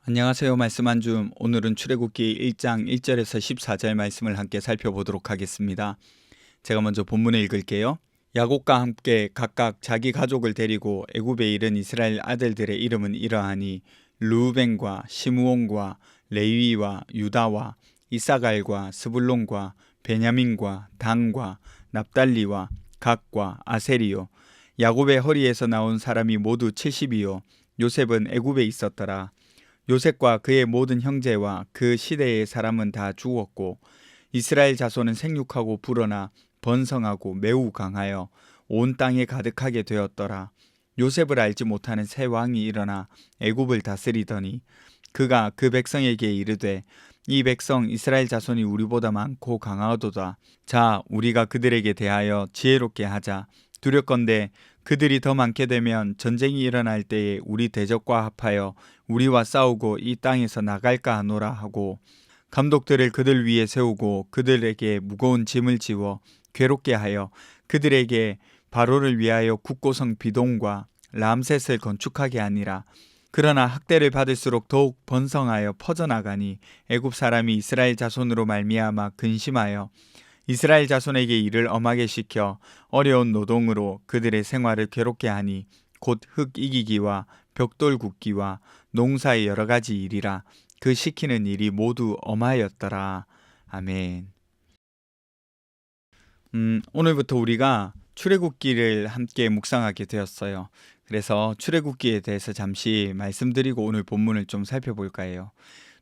안녕하세요. 말씀 한 줌. 오늘은 출애굽기 1장 1절에서 14절 말씀을 함께 살펴보도록 하겠습니다. 제가 먼저 본문을 읽을게요. 야곱과 함께 각각 자기 가족을 데리고 애굽에 이른 이스라엘 아들들의 이름은 이러하니 르우벤과 시므온과 레위와 유다와 이사갈과 스불론과 베냐민과 단과 납달리와 gad과 아셀이요. 야곱의 허리에서 나온 사람이 모두 70이요. 요셉은 애굽에 있었더라. 요셉과 그의 모든 형제와 그 시대의 사람은 다 죽었고 이스라엘 자손은 생육하고 불어나 번성하고 매우 강하여 온 땅에 가득하게 되었더라. 요셉을 알지 못하는 새 왕이 일어나 애굽을 다스리더니 그가 그 백성에게 이르되 이 백성 이스라엘 자손이 우리보다 많고 강하도다. 자, 우리가 그들에게 대하여 지혜롭게 하자. 두렵건대 그들이 더 많게 되면 전쟁이 일어날 때에 우리 대적과 합하여 우리와 싸우고 이 땅에서 나갈까 하노라 하고 감독들을 그들 위에 세우고 그들에게 무거운 짐을 지워 괴롭게 하여 그들에게 바로를 위하여 국고성 비동과 람셋을 건축하게 하니라. 그러나 학대를 받을수록 더욱 번성하여 퍼져나가니 애굽 사람이 이스라엘 자손으로 말미암아 근심하여 이스라엘 자손에게 일을 엄하게 시켜 어려운 노동으로 그들의 생활을 괴롭게 하니 곧 흙 이기기와 벽돌 굽기와 농사의 여러 가지 일이라. 그 시키는 일이 모두 엄하였더라. 아멘. 오늘부터 우리가 출애굽기를 함께 묵상하게 되었어요. 그래서 출애굽기에 대해서 잠시 말씀드리고 오늘 본문을 좀 살펴볼까 해요.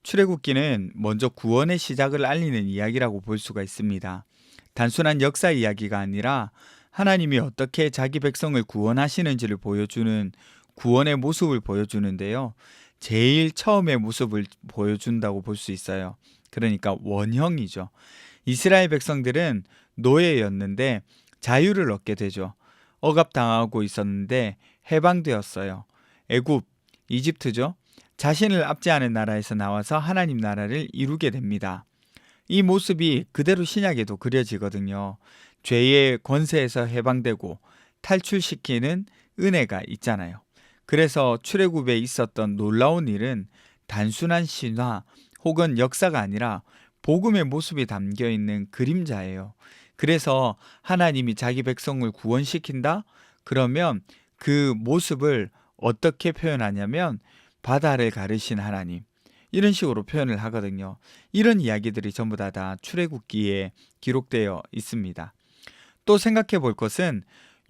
출애굽기는 먼저 구원의 시작을 알리는 이야기라고 볼 수가 있습니다. 단순한 역사 이야기가 아니라 하나님이 어떻게 자기 백성을 구원하시는지를 보여주는 구원의 모습을 보여주는데요. 제일 처음의 모습을 보여준다고 볼 수 있어요. 그러니까 원형이죠. 이스라엘 백성들은 노예였는데 자유를 얻게 되죠. 억압당하고 있었는데 해방되었어요. 애굽, 이집트죠. 자신을 압제하는 나라에서 나와서 하나님 나라를 이루게 됩니다. 이 모습이 그대로 신약에도 그려지거든요. 죄의 권세에서 해방되고 탈출시키는 은혜가 있잖아요. 그래서 출애굽에 있었던 놀라운 일은 단순한 신화 혹은 역사가 아니라 복음의 모습이 담겨 있는 그림자예요. 그래서 하나님이 자기 백성을 구원시킨다? 그러면 그 모습을 어떻게 표현하냐면 바다를 가르신 하나님, 이런 식으로 표현을 하거든요. 이런 이야기들이 전부 다 출애굽기에 기록되어 있습니다. 또 생각해 볼 것은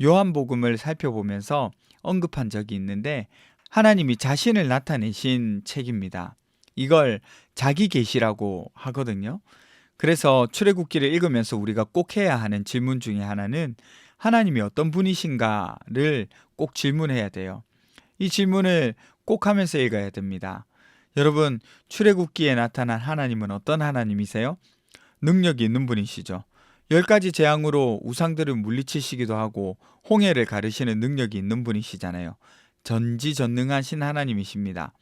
요한복음을 살펴보면서 언급한 적이 있는데 하나님이 자신을 나타내신 책입니다. 이걸 자기 계시라고 하거든요. 그래서 출애굽기를 읽으면서 우리가 꼭 해야 하는 질문 중에 하나는 하나님이 어떤 분이신가를 꼭 질문해야 돼요. 이 질문을 꼭 하면서 읽어야 됩니다. 여러분, 출애굽기에 나타난 하나님은 어떤 하나님이세요? 능력이 있는 분이시죠. 10가지 재앙으로 우상들을 물리치시기도 하고 홍해를 가르시는 능력이 있는 분이시잖아요. 전지전능하신 하나님이십니다.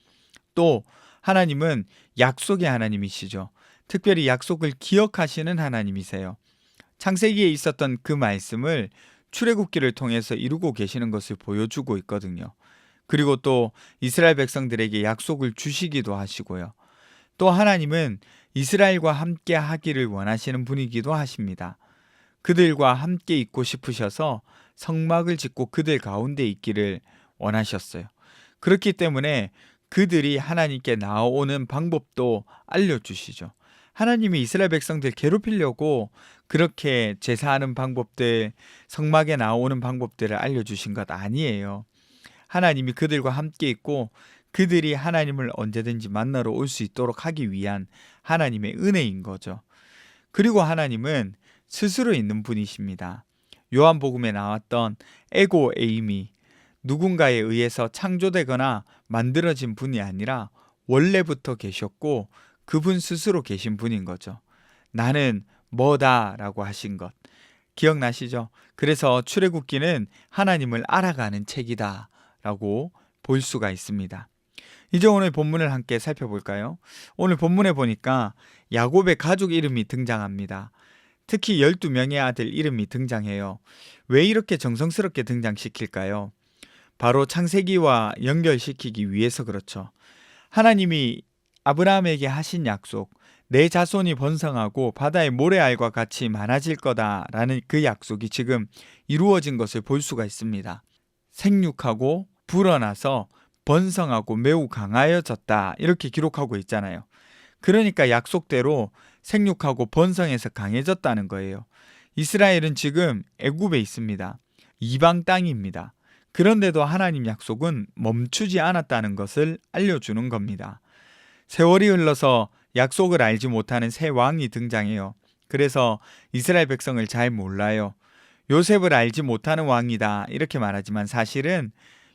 또 하나님은 약속의 하나님이시죠. 특별히 약속을 기억하시는 하나님이세요. 창세기에 있었던 그 말씀을 출애굽기를 통해서 이루고 계시는 것을 보여주고 있거든요. 그리고 또 이스라엘 백성들에게 약속을 주시기도 하시고요. 또 하나님은 이스라엘과 함께 하기를 원하시는 분이기도 하십니다. 그들과 함께 있고 싶으셔서 성막을 짓고 그들 가운데 있기를 원하셨어요. 그렇기 때문에 그들이 하나님께 나오는 방법도 알려주시죠. 하나님이 이스라엘 백성들 괴롭히려고 그렇게 제사하는 방법들, 성막에 나오는 방법들을 알려주신 것 아니에요. 하나님이 그들과 함께 있고 그들이 하나님을 언제든지 만나러 올 수 있도록 하기 위한 하나님의 은혜인 거죠. 그리고 하나님은 스스로 있는 분이십니다. 요한복음에 나왔던 에고 에이미, 누군가에 의해서 창조되거나 만들어진 분이 아니라 원래부터 계셨고 그분 스스로 계신 분인 거죠. 나는 뭐다라고 하신 것 기억나시죠? 그래서 출애굽기는 하나님을 알아가는 책이다 라고 볼 수가 있습니다. 이제 오늘 본문을 함께 살펴볼까요? 오늘 본문에 보니까 야곱의 가족 이름이 등장합니다. 특히 12명의 아들 이름이 등장해요. 왜 이렇게 정성스럽게 등장시킬까요? 바로 창세기와 연결시키기 위해서 그렇죠. 하나님이 아브라함에게 하신 약속, 내 자손이 번성하고 바다의 모래알과 같이 많아질 거다라는 그 약속이 지금 이루어진 것을 볼 수가 있습니다. 생육하고 불어나서 번성하고 매우 강하여졌다, 이렇게 기록하고 있잖아요. 그러니까 약속대로 생육하고 번성해서 강해졌다는 거예요. 이스라엘은 지금 애굽에 있습니다. 이방 땅입니다. 그런데도 하나님 약속은 멈추지 않았다는 것을 알려주는 겁니다. 세월이 흘러서 약속을 알지 못하는 새 왕이 등장해요. 그래서 이스라엘 백성을 잘 몰라요. 요셉을 알지 못하는 왕이다, 이렇게 말하지만 사실은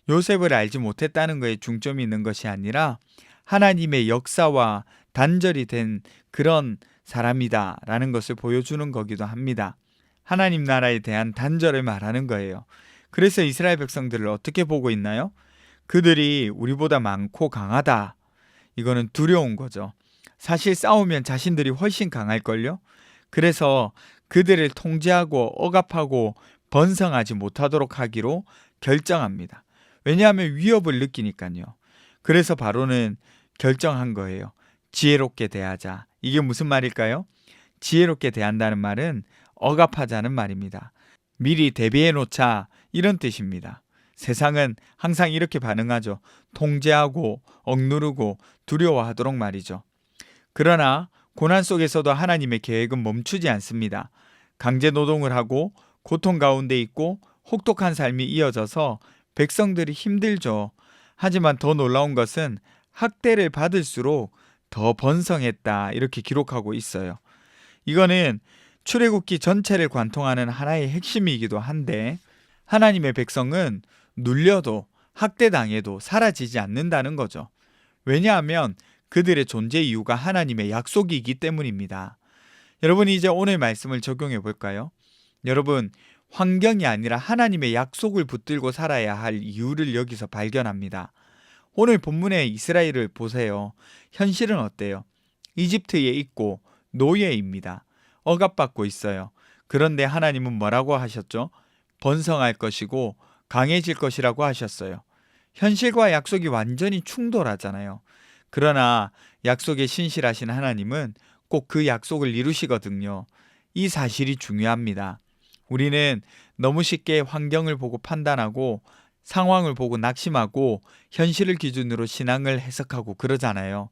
요셉을 알지 못했다는 것에 중점이 있는 것이 아니라 하나님의 역사와 단절이 된 그런 사람이다 라는 것을 보여주는 거기도 합니다. 하나님 나라에 대한 단절을 말하는 거예요. 그래서 이스라엘 백성들을 어떻게 보고 있나요? 그들이 우리보다 많고 강하다. 이거는 두려운 거죠. 사실 싸우면 자신들이 훨씬 강할걸요? 그래서 그들을 통제하고 억압하고 번성하지 못하도록 하기로 결정합니다. 왜냐하면 위협을 느끼니까요. 그래서 바로는 결정한 거예요. 지혜롭게 대하자. 이게 무슨 말일까요? 지혜롭게 대한다는 말은 억압하자는 말입니다. 미리 대비해 놓자, 이런 뜻입니다. 세상은 항상 이렇게 반응하죠. 통제하고 억누르고 두려워하도록 말이죠. 그러나 고난 속에서도 하나님의 계획은 멈추지 않습니다. 강제 노동을 하고 고통 가운데 있고 혹독한 삶이 이어져서 백성들이 힘들죠. 하지만 더 놀라운 것은 학대를 받을수록 더 번성했다, 이렇게 기록하고 있어요. 이거는 출애굽기 전체를 관통하는 하나의 핵심이기도 한데, 하나님의 백성은 눌려도 학대당해도 사라지지 않는다는 거죠. 왜냐하면 그들의 존재 이유가 하나님의 약속이기 때문입니다. 여러분이 이제 오늘 말씀을 적용해 볼까요? 여러분, 환경이 아니라 하나님의 약속을 붙들고 살아야 할 이유를 여기서 발견합니다. 오늘 본문의 이스라엘을 보세요. 현실은 어때요? 이집트에 있고 노예입니다. 억압받고 있어요. 그런데 하나님은 뭐라고 하셨죠? 번성할 것이고 강해질 것이라고 하셨어요. 현실과 약속이 완전히 충돌하잖아요. 그러나 약속에 신실하신 하나님은 꼭 그 약속을 이루시거든요. 이 사실이 중요합니다. 우리는 너무 쉽게 환경을 보고 판단하고 상황을 보고 낙심하고 현실을 기준으로 신앙을 해석하고 그러잖아요.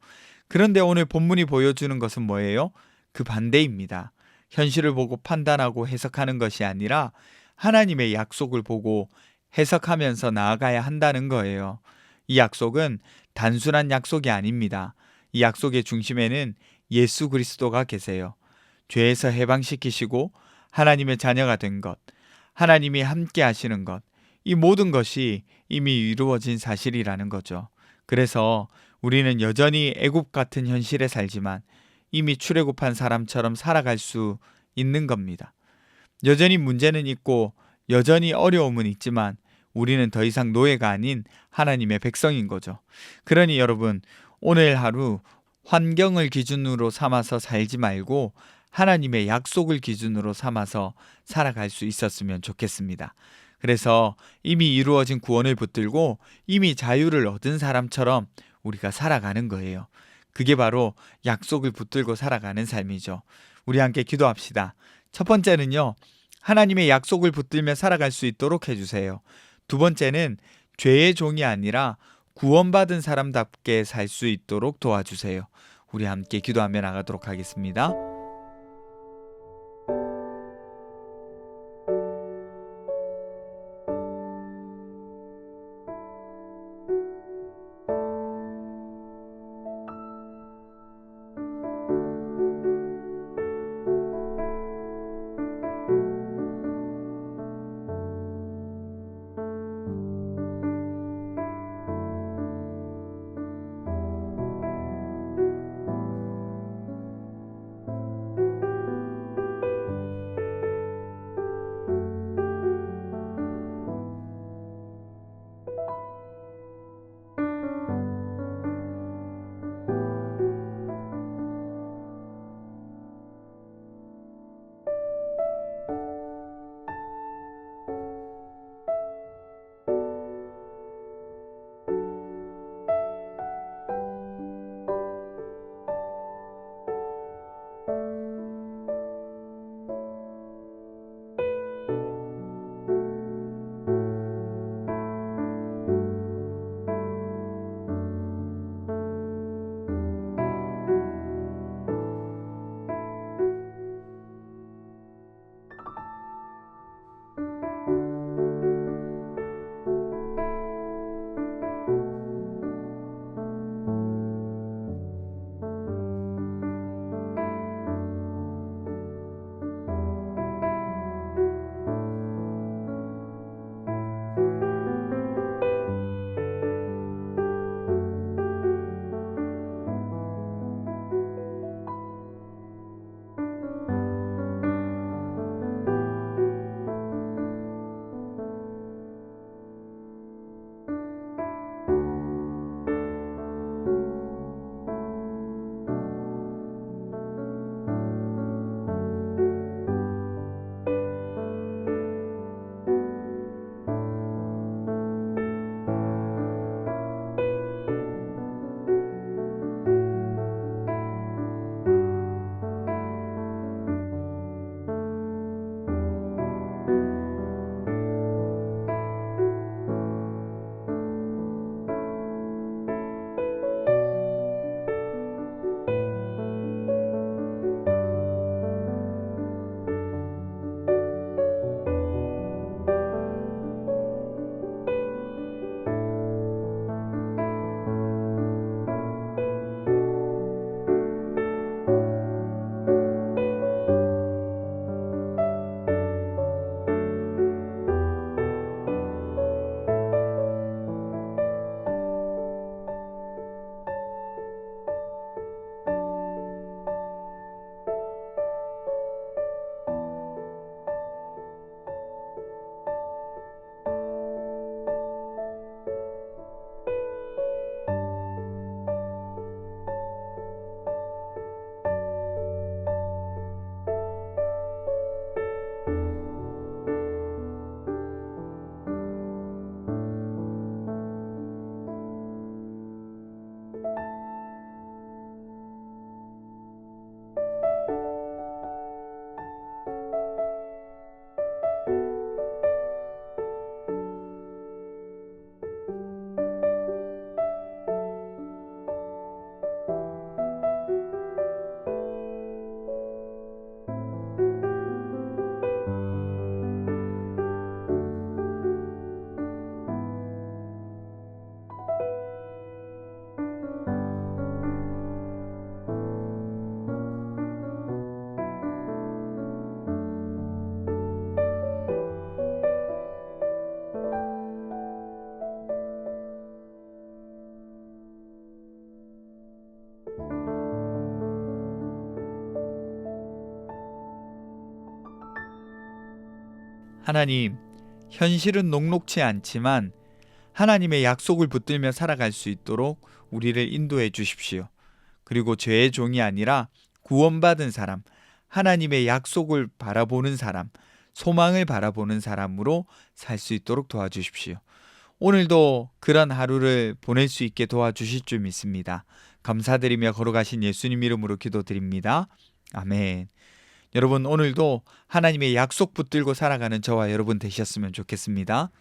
그런데 오늘 본문이 보여주는 것은 뭐예요? 그 반대입니다. 현실을 보고 판단하고 해석하는 것이 아니라 하나님의 약속을 보고 해석하면서 나아가야 한다는 거예요. 이 약속은 단순한 약속이 아닙니다. 이 약속의 중심에는 예수 그리스도가 계세요. 죄에서 해방시키시고 하나님의 자녀가 된 것, 하나님이 함께 하시는 것, 이 모든 것이 이미 이루어진 사실이라는 거죠. 그래서 우리는 여전히 애굽 같은 현실에 살지만 이미 출애굽한 사람처럼 살아갈 수 있는 겁니다. 여전히 문제는 있고 여전히 어려움은 있지만 우리는 더 이상 노예가 아닌 하나님의 백성인 거죠. 그러니 여러분, 오늘 하루 환경을 기준으로 삼아서 살지 말고 하나님의 약속을 기준으로 삼아서 살아갈 수 있었으면 좋겠습니다. 그래서 이미 이루어진 구원을 붙들고 이미 자유를 얻은 사람처럼 우리가 살아가는 거예요. 그게 바로 약속을 붙들고 살아가는 삶이죠. 우리 함께 기도합시다. 첫 번째는요, 하나님의 약속을 붙들며 살아갈 수 있도록 해주세요. 두 번째는 죄의 종이 아니라 구원받은 사람답게 살 수 있도록 도와주세요. 우리 함께 기도하며 나가도록 하겠습니다. 하나님, 현실은 녹록치 않지만 하나님의 약속을 붙들며 살아갈 수 있도록 우리를 인도해 주십시오. 그리고 죄의 종이 아니라 구원받은 사람, 하나님의 약속을 바라보는 사람, 소망을 바라보는 사람으로 살 수 있도록 도와주십시오. 오늘도 그런 하루를 보낼 수 있게 도와주실 줄 믿습니다. 감사드리며 걸어가신 예수님 이름으로 기도드립니다. 아멘. 여러분, 오늘도 하나님의 약속 붙들고 살아가는 저와 여러분 되셨으면 좋겠습니다.